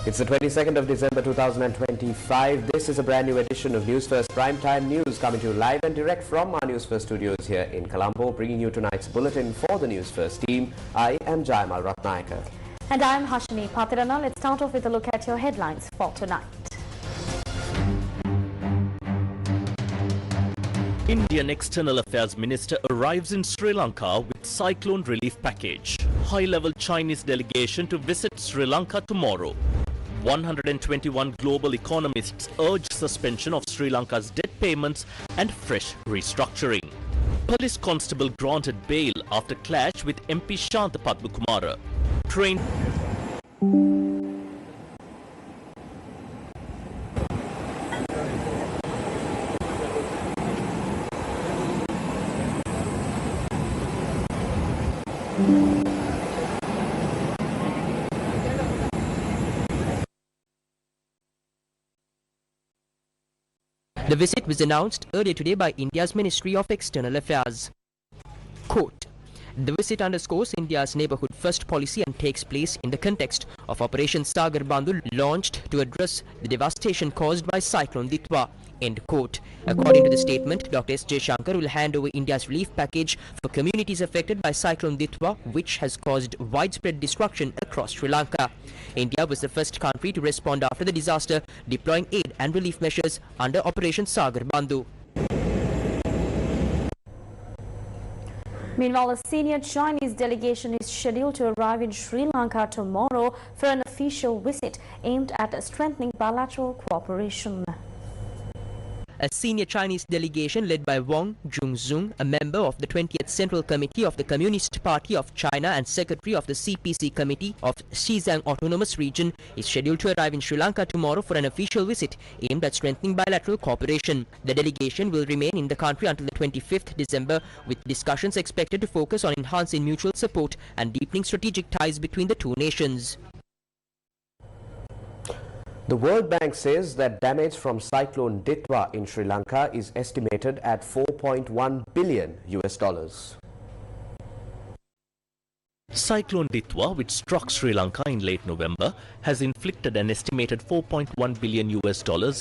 It's the 22nd of December 2025. This is a brand new edition of Newsfirst Primetime News coming to you live and direct from our Newsfirst studios here in Colombo, bringing you tonight's bulletin for the Newsfirst team. I am Jaimal Ratnayaka. And I am Hashini Patirana. Let's start off with a look at your headlines for tonight. Indian External Affairs Minister arrives in Sri Lanka with Cyclone relief package. High-level Chinese delegation to visit Sri Lanka tomorrow. 121 global economists urge suspension of Sri Lanka's debt payments and fresh restructuring. Police constable granted bail after clash with MP Shanta Padmakumara. Train. The visit was announced earlier today by India's Ministry of External Affairs. Quote, the visit underscores India's neighbourhood first policy and takes place in the context of Operation Sagar Bandhu launched to address the devastation caused by Cyclone Ditwa. End quote. According to the statement, Dr. S. Jaishankar will hand over India's relief package for communities affected by Cyclone Ditwa, which has caused widespread destruction across Sri Lanka. India was the first country to respond after the disaster, deploying aid and relief measures under Operation Sagar Bandhu. Meanwhile, a senior Chinese delegation is scheduled to arrive in Sri Lanka tomorrow for an official visit aimed at strengthening bilateral cooperation. A senior Chinese delegation led by Wang Junzhong, a member of the 20th Central Committee of the Communist Party of China and secretary of the CPC Committee of Xizang Autonomous Region, is scheduled to arrive in Sri Lanka tomorrow for an official visit aimed at strengthening bilateral cooperation. The delegation will remain in the country until the 25th December, with discussions expected to focus on enhancing mutual support and deepening strategic ties between the two nations. The World Bank says that damage from Cyclone Ditwa in Sri Lanka is estimated at $4.1 billion. Cyclone Ditwa, which struck Sri Lanka in late November, has inflicted an estimated $4.1 billion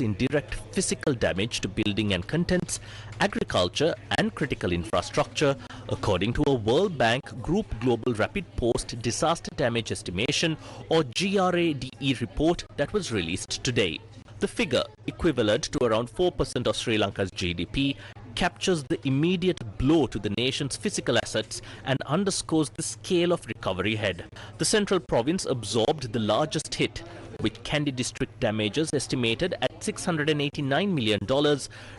in direct physical damage to building and contents, agriculture and critical infrastructure, according to a World Bank Group Global Rapid Post Disaster Damage Estimation or GRADE report that was released today. The figure, equivalent to around 4% of Sri Lanka's GDP, captures the immediate blow to the nation's physical assets and underscores the scale of recovery ahead. The central province absorbed the largest hit, with Kandy district damages estimated at $689 million,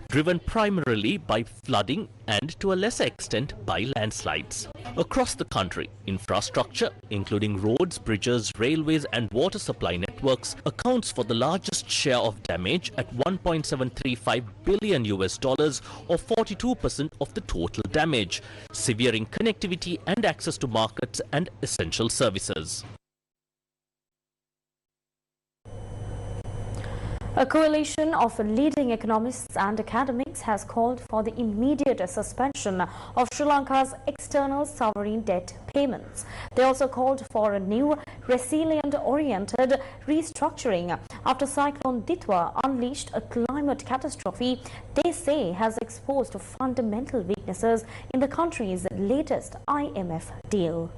driven primarily by flooding and to a lesser extent by landslides. Across the country, infrastructure, including roads, bridges, railways and water supply networks, accounts for the largest share of damage at $1.735 billion or 42% of the total damage, severing connectivity and access to markets and essential services. A coalition of leading economists and academics has called for the immediate suspension of Sri Lanka's external sovereign debt payments. They also called for a new resilient-oriented restructuring after Cyclone Ditwa unleashed a climate catastrophe they say has exposed fundamental weaknesses in the country's latest IMF deal.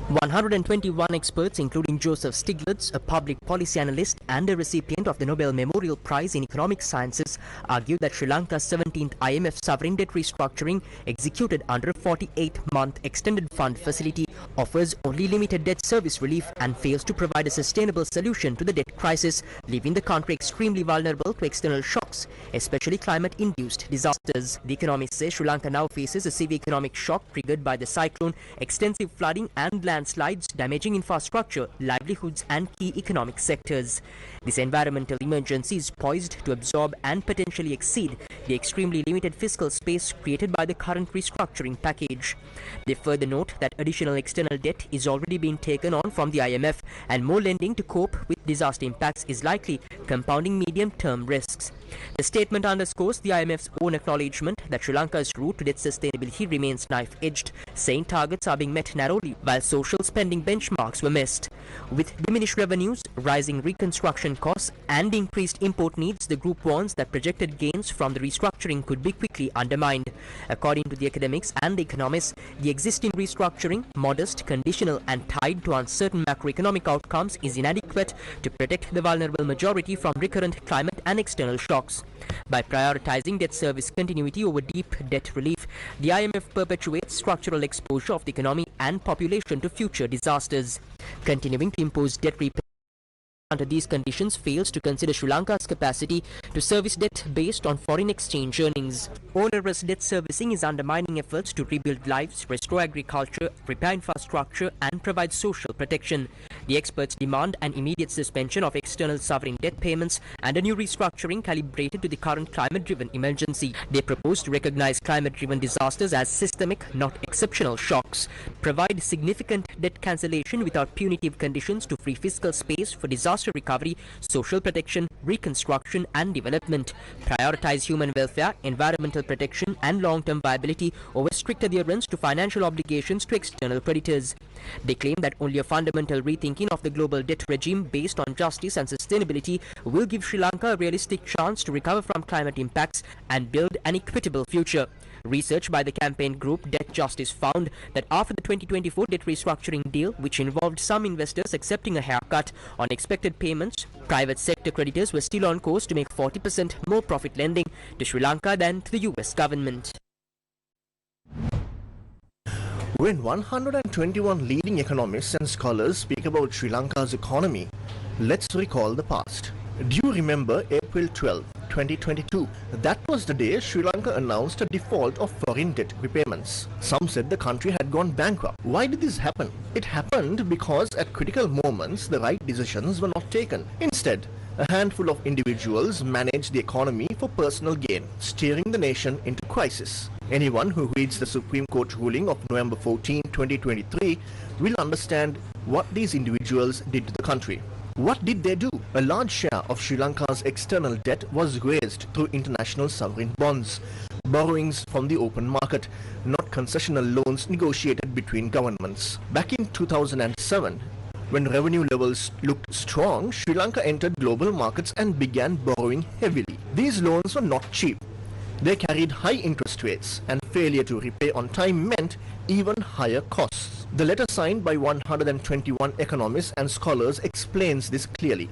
121 experts, including Joseph Stiglitz, a public policy analyst and a recipient of the Nobel Memorial Prize in Economic Sciences, argue that Sri Lanka's 17th IMF sovereign debt restructuring, executed under a 48-month extended fund facility, offers only limited debt service relief and fails to provide a sustainable solution to the debt crisis, leaving the country extremely vulnerable to external shocks, especially climate-induced disasters. The economists say Sri Lanka now faces a severe economic shock triggered by the cyclone, extensive flooding and landslides damaging infrastructure, livelihoods and key economic sectors. This environmental emergency is poised to absorb and potentially exceed the extremely limited fiscal space created by the current restructuring package. They further note that additional external debt is already being taken on from the IMF, and more lending to cope with disaster impacts is likely, compounding medium-term risks. The statement underscores the IMF's own acknowledgement that Sri Lanka's route to debt sustainability remains knife-edged, saying targets are being met narrowly while social spending benchmarks were missed. With diminished revenues, rising reconstruction costs and increased import needs, the group warns that projected gains from the restructuring could be quickly undermined. According to the academics and the economists, the existing restructuring, modest, conditional and tied to uncertain macroeconomic outcomes, is inadequate to protect the vulnerable majority from recurrent climate and external shocks. By prioritizing debt service continuity over deep debt relief, the IMF perpetuates structural exposure of the economy and population to future disasters. Continuing to impose debt repayment under these conditions fails to consider Sri Lanka's capacity to service debt based on foreign exchange earnings. Onerous debt servicing is undermining efforts to rebuild lives, restore agriculture, repair infrastructure and provide social protection. The experts demand an immediate suspension of external sovereign debt payments and a new restructuring calibrated to the current climate-driven emergency. They propose to recognize climate-driven disasters as systemic, not exceptional shocks, provide significant debt cancellation without punitive conditions to free fiscal space for disaster recovery, social protection, reconstruction and development, prioritize human welfare, environmental protection and long-term viability over strict adherence to financial obligations to external creditors. They claim that only a fundamental rethinking of the global debt regime based on justice and sustainability will give Sri Lanka a realistic chance to recover from climate impacts and build an equitable future. Research by the campaign group Debt Justice found that after the 2024 debt restructuring deal, which involved some investors accepting a haircut on expected payments, private sector creditors were still on course to make 40% more profit lending to Sri Lanka than to the US government. When 121 leading economists and scholars speak about Sri Lanka's economy, let's recall the past. Do you remember April 12, 2022? That was the day Sri Lanka announced a default of foreign debt repayments. Some said the country had gone bankrupt. Why did this happen? It happened because at critical moments the right decisions were not taken. Instead, a handful of individuals managed the economy for personal gain, steering the nation into crisis. Anyone who reads the Supreme Court ruling of November 14, 2023 will understand what these individuals did to the country. What did they do? A large share of Sri Lanka's external debt was raised through international sovereign bonds, borrowings from the open market, not concessional loans negotiated between governments. Back in 2007, when revenue levels looked strong, Sri Lanka entered global markets and began borrowing heavily. These loans were not cheap. They carried high interest rates, and failure to repay on time meant even higher costs. The letter signed by 121 economists and scholars explains this clearly.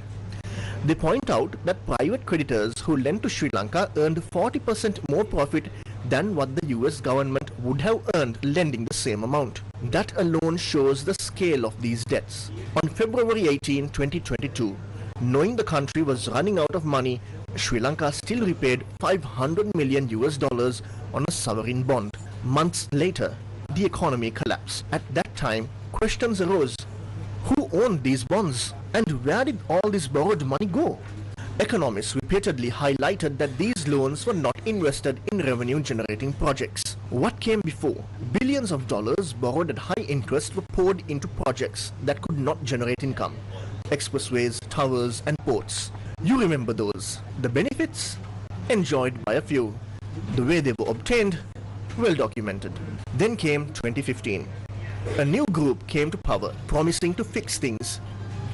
They point out that private creditors who lent to Sri Lanka earned 40% more profit than what the US government would have earned lending the same amount. That alone shows the scale of these debts. On February 18, 2022, knowing the country was running out of money, Sri Lanka still repaid $500 million on a sovereign bond. Months later, the economy collapsed. At that time, questions arose. Who owned these bonds? And where did all this borrowed money go? Economists repeatedly highlighted that these loans were not invested in revenue-generating projects. What came before? Billions of dollars borrowed at high interest were poured into projects that could not generate income. Expressways, towers, and ports. You remember those. The benefits? Enjoyed by a few. The way they were obtained? Well documented. Then came 2015. A new group came to power, promising to fix things.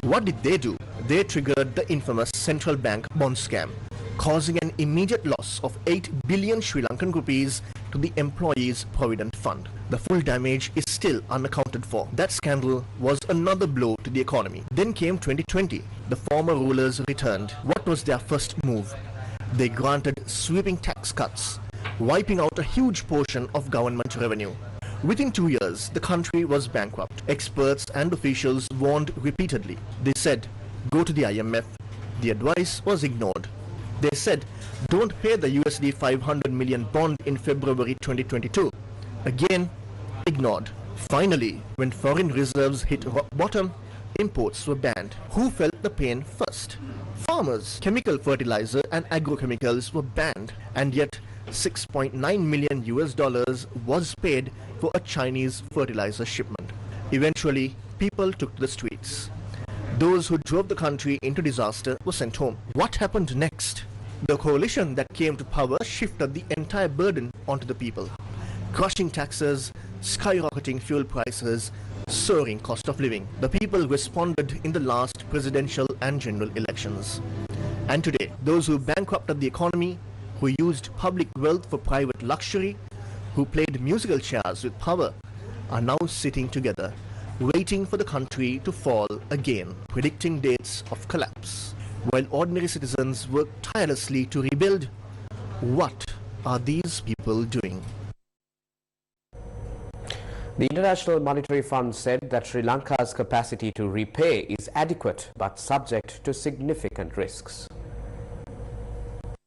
What did they do? They triggered the infamous central bank bond scam, causing an immediate loss of 8 billion Sri Lankan rupees to the Employees' Provident Fund. The full damage is still unaccounted for. That scandal was another blow to the economy. Then came 2020. The former rulers returned. What was their first move? They granted sweeping tax cuts, wiping out a huge portion of government revenue. Within 2 years, the country was bankrupt. Experts and officials warned repeatedly. They said, go to the IMF. The advice was ignored. They said, don't pay the USD 500 million bond in February 2022. Again, ignored. Finally, when foreign reserves hit rock bottom, imports were banned. Who felt the pain first? Farmers. Chemical fertilizer and agrochemicals were banned, and yet $6.9 million was paid for a Chinese fertilizer shipment. Eventually, people took to the streets. Those who drove the country into disaster were sent home. What happened next? The coalition that came to power shifted the entire burden onto the people. Crushing taxes, skyrocketing fuel prices, soaring cost of living. The people responded in the last presidential and general elections. And today, those who bankrupted the economy, who used public wealth for private luxury, who played musical chairs with power, are now sitting together, waiting for the country to fall again, predicting dates of collapse. While ordinary citizens work tirelessly to rebuild, what are these people doing? The International Monetary Fund said that Sri Lanka's capacity to repay is adequate but subject to significant risks.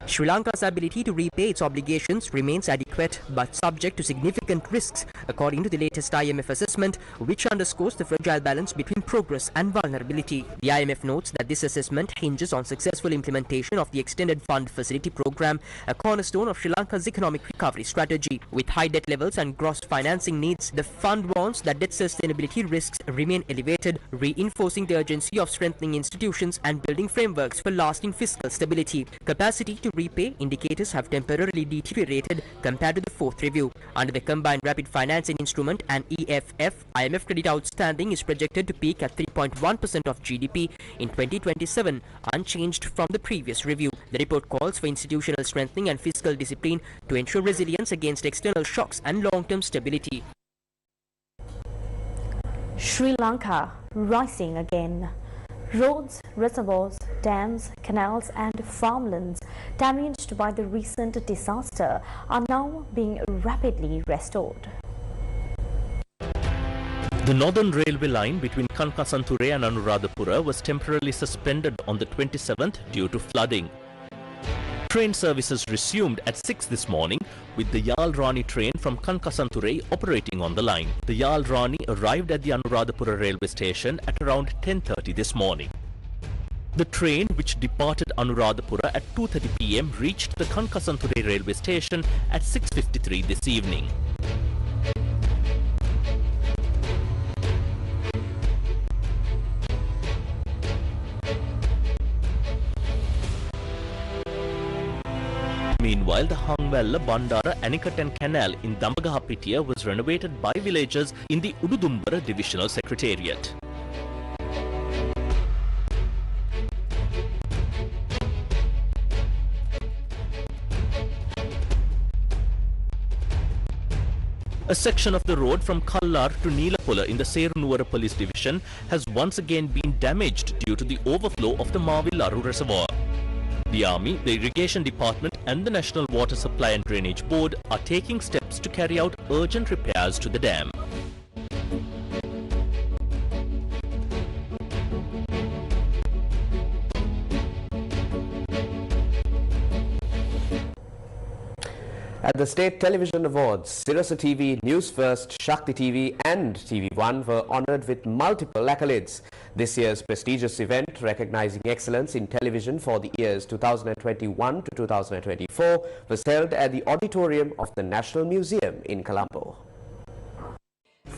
Sri Lanka's ability to repay its obligations remains adequate but subject to significant risks, according to the latest IMF assessment, which underscores the fragile balance between progress and vulnerability. The IMF notes that this assessment hinges on successful implementation of the Extended Fund Facility Program, a cornerstone of Sri Lanka's economic recovery strategy. With high debt levels and gross financing needs, the fund warns that debt sustainability risks remain elevated, reinforcing the urgency of strengthening institutions and building frameworks for lasting fiscal stability. Capacity to repay indicators have temporarily deteriorated compared to the fourth review. Under the Combined Rapid Financing Instrument and EFF, IMF credit outstanding is projected to peak at 3.1% of GDP in 2027, unchanged from the previous review. The report calls for institutional strengthening and fiscal discipline to ensure resilience against external shocks and long-term stability. Sri Lanka rising again. Roads, reservoirs, dams, canals and farmlands damaged by the recent disaster are now being rapidly restored. The Northern Railway line between Kankasanture and Anuradhapura was temporarily suspended on the 27th due to flooding. Train services resumed at 6 this morning, with the Yal Rani train from Kankasanture operating on the line. The Yal Rani arrived at the Anuradhapura railway station at around 10:30 this morning. The train, which departed Anuradhapura at 2:30 p.m., reached the Kankasanture railway station at 6:53 this evening. Meanwhile, the Hangwella, Bandara, Anikatan Canal in Dambagahapitiya was renovated by villagers in the Ududumbara Divisional Secretariat. A section of the road from Kallar to Neelapula in the Serunuwara Police Division has once again been damaged due to the overflow of the Mavilaru Reservoir. The Army, the Irrigation Department and the National Water Supply and Drainage Board are taking steps to carry out urgent repairs to the dam. At the State Television Awards, Sirasa TV, Newsfirst, Shakti TV and TV1 were honoured with multiple accolades. This year's prestigious event, recognizing excellence in television for the years 2021 to 2024, was held at the auditorium of the National Museum in Colombo.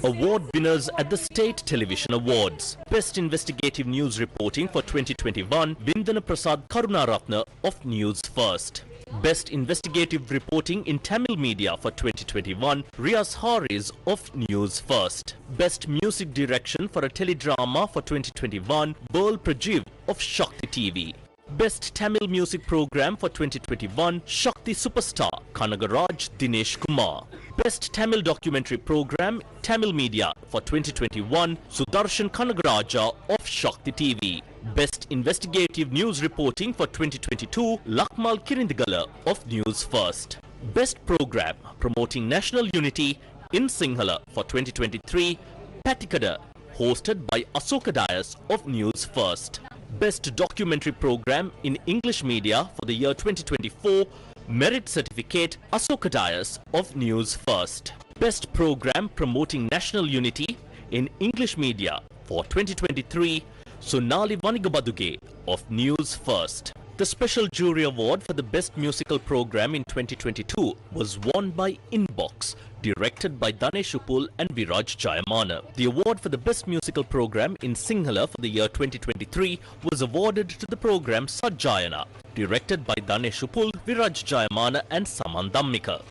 Award winners at the State Television Awards. Best Investigative News Reporting for 2021, Vindana Prasad Karunaratna of Newsfirst. Best Investigative Reporting in Tamil Media for 2021, Riaz Haris of Newsfirst. Best Music Direction for a Teledrama for 2021, Burl Prajiv of Shakti TV. Best Tamil Music Program for 2021, Shakti Superstar, Kanagaraj Dinesh Kumar. Best Tamil Documentary Program, Tamil Media for 2021, Sudarshan Kanagaraja of Shakti TV. Best Investigative News Reporting for 2022, Lakmal Kirindigala of Newsfirst. Best Program Promoting National Unity in Sinhala for 2023, Patikada, hosted by Asoka Dias of Newsfirst. Best Documentary Program in English Media for the year 2024, Merit Certificate, Asoka Dias of Newsfirst. Best Program Promoting National Unity in English Media for 2023, Sonali Vanigabaduge of Newsfirst. The Special Jury Award for the Best Musical Program in 2022 was won by Inbox, directed by Danesh Uppul and Viraj Jayamana. The award for the Best Musical Program in Sinhala for the year 2023 was awarded to the program Sajjayana, directed by Danesh Uppul, Viraj Jayamana and Saman Dhammika.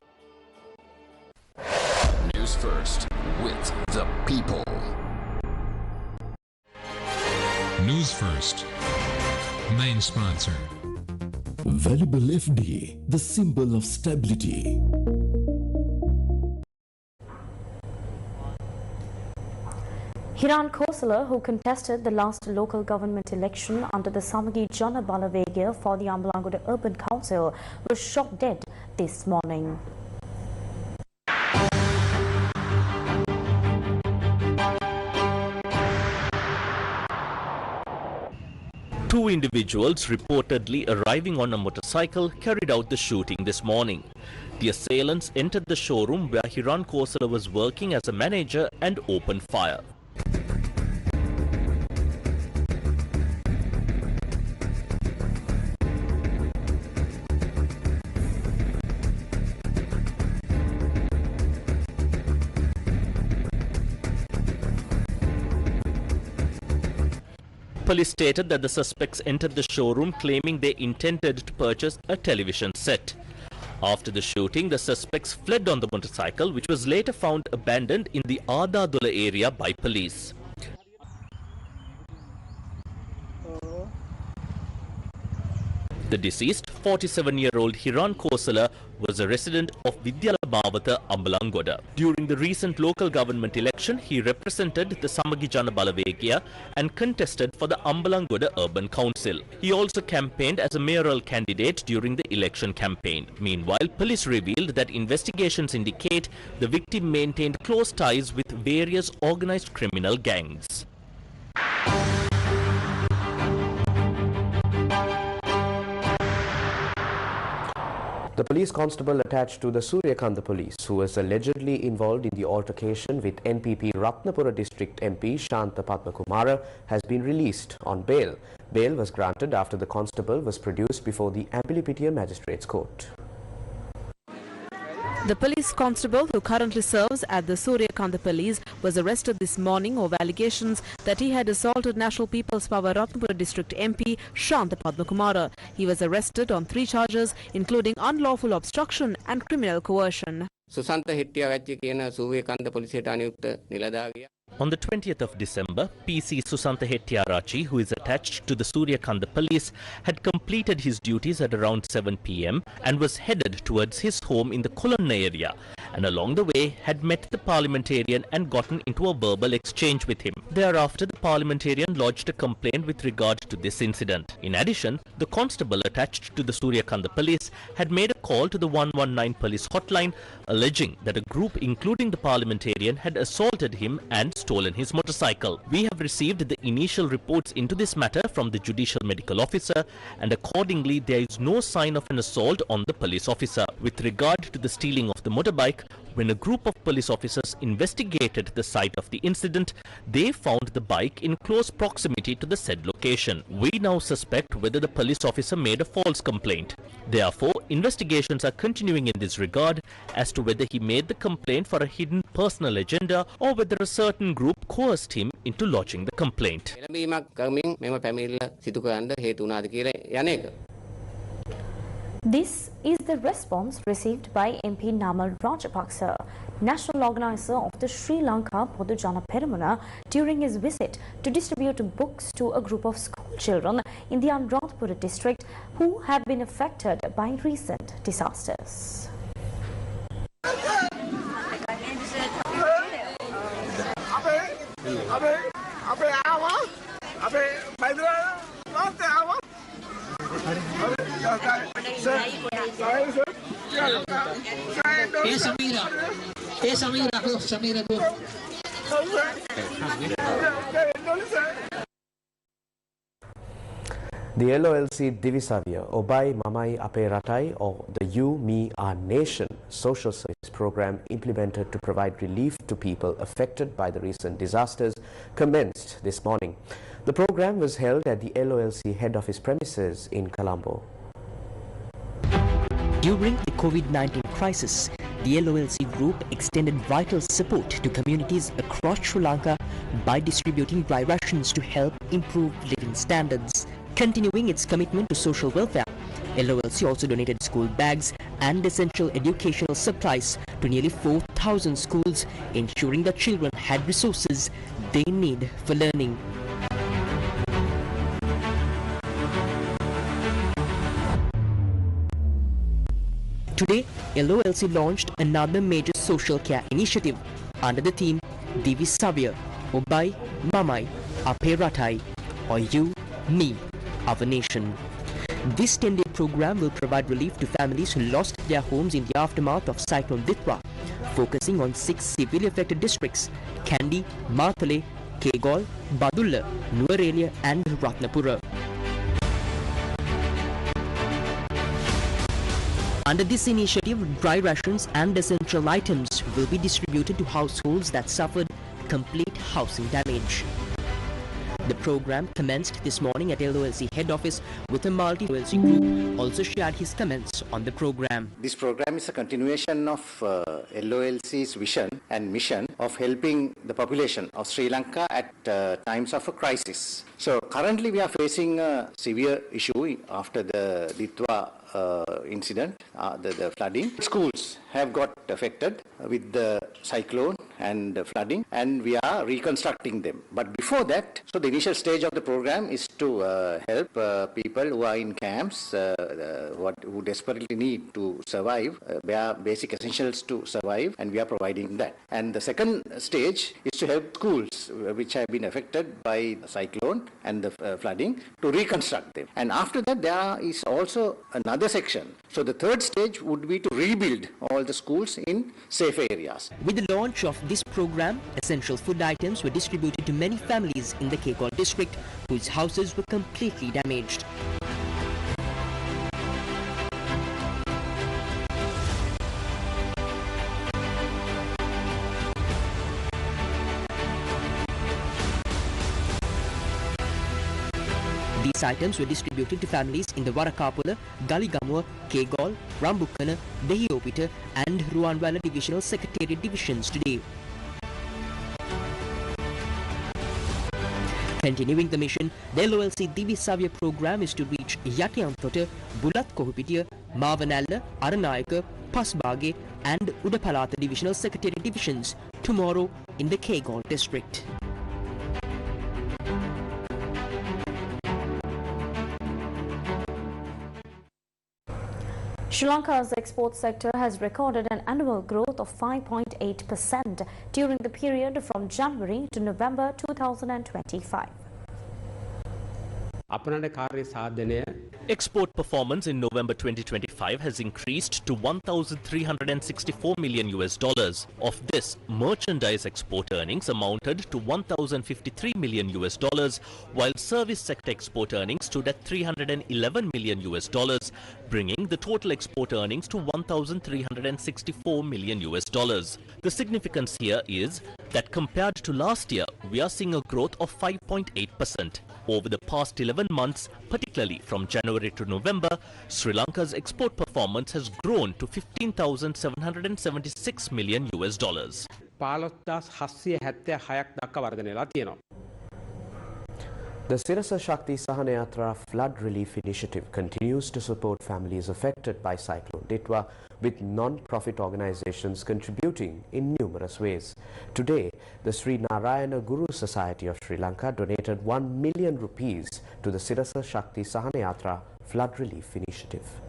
News First. with the people. Newsfirst, main sponsor. Valuable FD, the symbol of stability. Hiran Khosla, who contested the last local government election under the Samagi Jana Balavegya for the Ambalangoda Urban Council, was shot dead this morning. Two individuals reportedly arriving on a motorcycle carried out the shooting this morning. The assailants entered the showroom where Hiran Khosla was working as a manager and opened fire. Police stated that the suspects entered the showroom claiming they intended to purchase a television set. After the shooting, the suspects fled on the motorcycle, which was later found abandoned in the Adadula area by police. The deceased, 47-year-old Hiran Khosla, was a resident of Vidyala Mawatha, Ambalangoda. During the recent local government election, he represented the Samagi Jana Balavegya and contested for the Ambalangoda Urban Council. He also campaigned as a mayoral candidate during the election campaign. Meanwhile, police revealed that investigations indicate the victim maintained close ties with various organized criminal gangs. The police constable attached to the Suryakanda police, who was allegedly involved in the altercation with NPP Ratnapura district MP Shanta Padmakumara, has been released on bail. Bail was granted after the constable was produced before the Ambilipitiya Magistrates Court. The police constable who currently serves at the Suryakanda police was arrested this morning over allegations that he had assaulted National People's Power Ratnapura district MP Shanta Padmakumara. He was arrested on 3 charges including unlawful obstruction and criminal coercion. On the 20th of December, PC Susantha Hettiarachi, who is attached to the Suryakanda police, had completed his duties at around 7 p.m. and was headed towards his home in the Kolonna area, and along the way had met the parliamentarian and gotten into a verbal exchange with him. Thereafter, the parliamentarian lodged a complaint with regard to this incident. In addition, the constable attached to the Suryakanda police had made a call to the 119 police hotline, alleging that a group including the parliamentarian had assaulted him and stolen his motorcycle. We have received the initial reports into this matter from the judicial medical officer, and accordingly there is no sign of an assault on the police officer. With regard to the stealing of the motorbike, when a group of police officers investigated the site of the incident, they found the bike in close proximity to the said location. We now suspect whether the police officer made a false complaint. Therefore, investigations are continuing in this regard as to whether he made the complaint for a hidden personal agenda or whether a certain group coerced him into lodging the complaint. This is the response received by MP Namal Rajapaksa, national organizer of the Sri Lanka Podujana Peramuna, during his visit to distribute books to a group of school children in the Anuradhapura district who have been affected by recent disasters. The LOLC Divisavia, Obai Mamai Ape Ratai, or the You, Me, Our Nation social service program implemented to provide relief to people affected by the recent disasters, commenced this morning. The program was held at the LOLC head office premises in Colombo. During the COVID-19 crisis, the LOLC group extended vital support to communities across Sri Lanka by distributing dry rations to help improve living standards. Continuing its commitment to social welfare, LOLC also donated school bags and essential educational supplies to nearly 4,000 schools, ensuring that children had resources they need for learning. Today, LOLC launched another major social care initiative under the theme Divi Savya, Obai, Mamai, Ape Ratai, or You, Me, Our Nation. This 10-day program will provide relief to families who lost their homes in the aftermath of Cyclone Ditwa, focusing on 6 severely affected districts: Kandy, Matale, Kegol, Badulla, Nuwara and Ratnapura. Under this initiative, dry rations and essential items will be distributed to households that suffered complete housing damage. The program commenced this morning at LOLC head office with a multi-LOLC group also shared his comments on the program. This program is a continuation of LOLC's vision and mission of helping the population of Sri Lanka at times of a crisis. So currently we are facing a severe issue after the Ditwa incident, the flooding. Schools have got affected with the cyclone and the flooding, and we are reconstructing them. But before that, so the initial stage of the program is to help people who are in camps, who desperately need to survive, basic essentials to survive, and we are providing that. And the second stage is to help schools which have been affected by the cyclone and the flooding to reconstruct them. And after that, there is also another section. So the third stage would be to rebuild all the schools in safe areas. With the launch of this program, essential food items were distributed to many families in the Kegol district whose houses were completely damaged. These items were distributed to families in the Warakapula, Galigamuwa, Kegol, Rambukana, Dehiyopita and Ruanwala Divisional Secretariat divisions today. Continuing the mission, the LOLC Divi Savya program is to reach Yatiyanthota, Bulat Kohupitiya, Mavanalla, Aranayaka, Pasbage and Udapalata Divisional Secretariat divisions tomorrow in the Kegol district. Sri Lanka's export sector has recorded an annual growth of 5.8% during the period from January to November 2025. Export performance in November 2025 has increased to $1,364 million. Of this, merchandise export earnings amounted to $1,053 million, while service sector export earnings stood at $311 million, bringing the total export earnings to $1,364 million. The significance here is that compared to last year, we are seeing a growth of 5.8%. Over the past 11 months, particularly from January to November, Sri Lanka's export performance has grown to $15,776 million. The Sirasa Shakti Sahanayatra Flood Relief Initiative continues to support families affected by Cyclone Ditwa, with non-profit organizations contributing in numerous ways. Today, the Sri Narayana Guru Society of Sri Lanka donated 1 million rupees to the Sirasa Shakti Sahanayatra Flood Relief Initiative.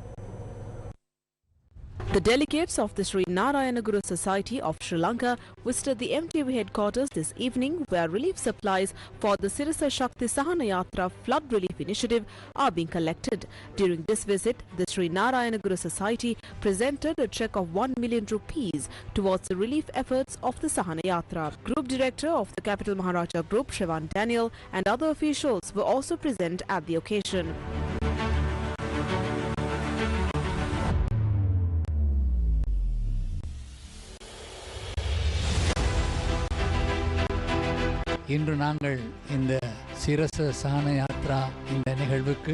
The delegates of the Sri Narayana Guru Society of Sri Lanka visited the MTV headquarters this evening, where relief supplies for the Sirasa Shakti Sahanayatra Flood Relief Initiative are being collected. During this visit, the Sri Narayana Guru Society presented a cheque of 1 million rupees towards the relief efforts of the Sahanayatra. Group Director of the Capital Maharaja Group, Shrivan Daniel, and other officials were also present at the occasion. இன்று நாங்கள் இந்த சிரச சானயாத்ரா இந்த நிகழ்வுக்கு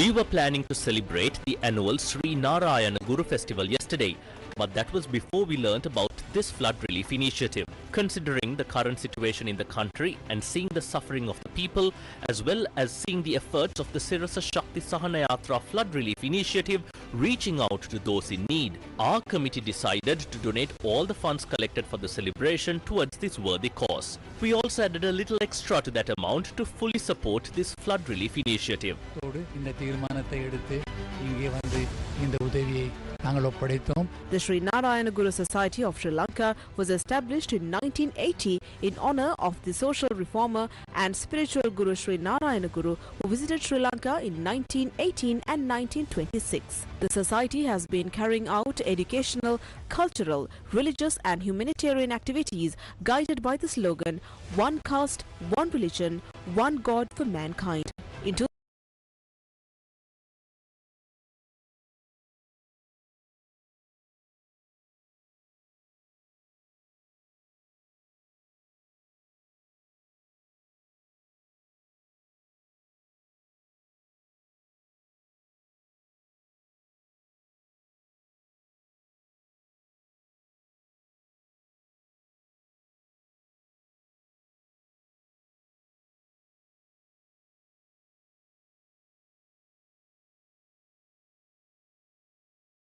We were planning to celebrate the annual Sri Narayana Guru festival yesterday, but that was before we learnt about this flood relief initiative. Considering the current situation in the country and seeing the suffering of the people, as well as seeing the efforts of the Sirasa Shakti Sahana Yatra flood relief initiative reaching out to those in need, our committee decided to donate all the funds collected for the celebration towards this worthy cause. We also added a little extra to that amount to fully support this flood relief initiative. The Sri Narayana Guru Society of Sri Lanka was established in 1980 in honor of the social reformer and spiritual Guru Sri Narayana Guru, who visited Sri Lanka in 1918 and 1926. The society has been carrying out educational, cultural, religious and humanitarian activities guided by the slogan, "One caste, one religion, one God for mankind."